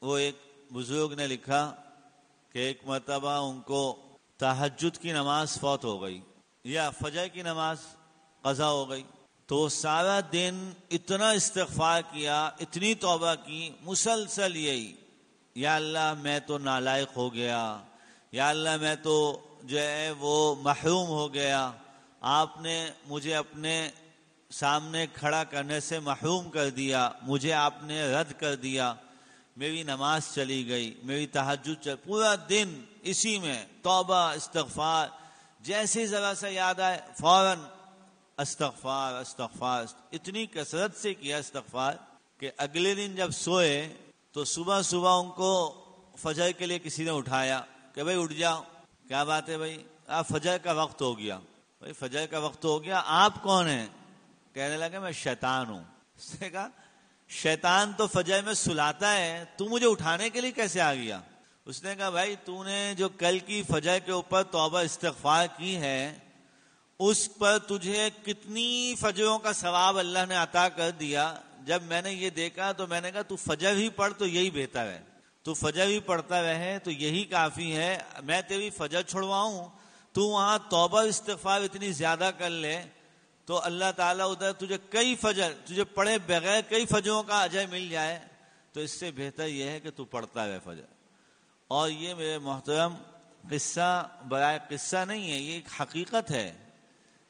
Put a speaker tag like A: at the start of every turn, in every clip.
A: وہ ایک بزرگ نے لکھا کہ ایک مرتبہ ان کو تہجد کی نماز فوت ہو گئی یا فجر کی نماز قضا ہو گئی، تو سارا دن اتنا استغفار کیا، اتنی توبہ کی، مسلسل یہی، یا اللہ میں تو نالائق ہو گیا، یا اللہ میں تو جو ہے وہ محروم ہو گیا، آپ نے مجھے اپنے سامنے کھڑا کرنے سے محروم کر دیا، مجھے آپ نے رد کر دیا، میری نماز چلی گئی، میری تہجد پورا دن اسی میں توبہ استغفار، جیسے ذرا سا یاد آئے فوراً استغفار استغفار، اتنی کثرت سے کیا استغفار کہ اگلے دن جب سوئے تو صبح صبح ان کو فجر کے لیے کسی نے اٹھایا کہ بھائی اٹھ جاؤ، کیا بات ہے بھائی، آپ فجر کا وقت ہو گیا۔ بھائی فجر کا وقت ہو گیا، آپ کون ہیں؟ کہنے لگا میں شیطان ہوں۔ اس نے کہا شیطان تو فجر میں سلاتا ہے، تو مجھے اٹھانے کے لیے کیسے آ گیا؟ اس نے کہا بھائی تو نے جو کل کی فجر کے اوپر توبہ استغفار کی ہے، اس پر تجھے کتنی فجروں کا ثواب اللہ نے عطا کر دیا۔ جب میں نے یہ دیکھا تو میں نے کہا تو فجر ہی پڑھ تو یہی بہتر ہے، تو فجر ہی پڑھتا رہے تو یہی کافی ہے، میں تیری فجر چھڑواؤں، تو وہاں توبہ استغفار اتنی زیادہ کر لے تو اللہ تعالیٰ ادھر تجھے کئی فجر، تجھے پڑھے بغیر کئی فجروں کا اجر مل جائے، تو اس سے بہتر یہ ہے کہ تو پڑھتا رہے فجر۔ اور یہ میرے محترم قصہ برائے قصہ نہیں ہے، یہ ایک حقیقت ہے،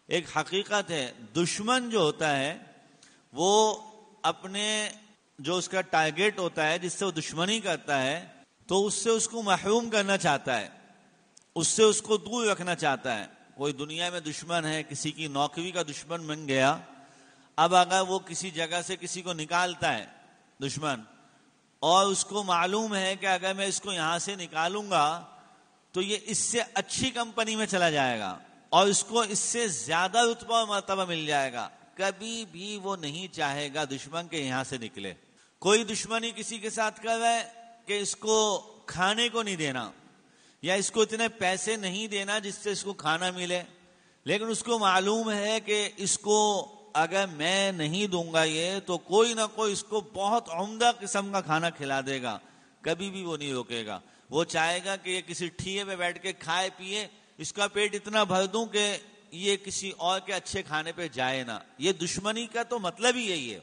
A: ایک حقیقت ہے۔ دشمن جو ہوتا ہے وہ اپنے جو اس کا ٹارگیٹ ہوتا ہے، جس سے وہ دشمنی کرتا ہے، تو اس سے اس کو محروم کرنا چاہتا ہے، اس سے اس کو دور رکھنا چاہتا ہے۔ کوئی دنیا میں دشمن ہے، کسی کی نوکری کا دشمن بن گیا، اب اگر وہ کسی جگہ سے کسی کو نکالتا ہے دشمن، اور اس کو معلوم ہے کہ اگر میں اس کو یہاں سے نکالوں گا تو یہ اس سے اچھی کمپنی میں چلا جائے گا اور اس کو اس سے زیادہ رتبہ اور مرتبہ مل جائے گا، کبھی بھی وہ نہیں چاہے گا دشمن کے یہاں سے نکلے۔ کوئی دشمنی کسی کے ساتھ کر رہا ہے کہ اس کو کھانے کو نہیں دینا یا اس کو اتنے پیسے نہیں دینا جس سے اس کو کھانا ملے، لیکن اس کو معلوم ہے کہ اس کو اگر میں نہیں دوں گا یہ تو کوئی نہ کوئی اس کو بہت عمدہ قسم کا کھانا کھلا دے گا، کبھی بھی وہ نہیں روکے گا۔ وہ چاہے گا کہ یہ کسی ٹھیے پہ بیٹھ کے کھائے پیے، اس کا پیٹ اتنا بھر دوں کہ یہ کسی اور کے اچھے کھانے پہ جائے نہ۔ یہ دشمنی کا تو مطلب ہی یہی ہے۔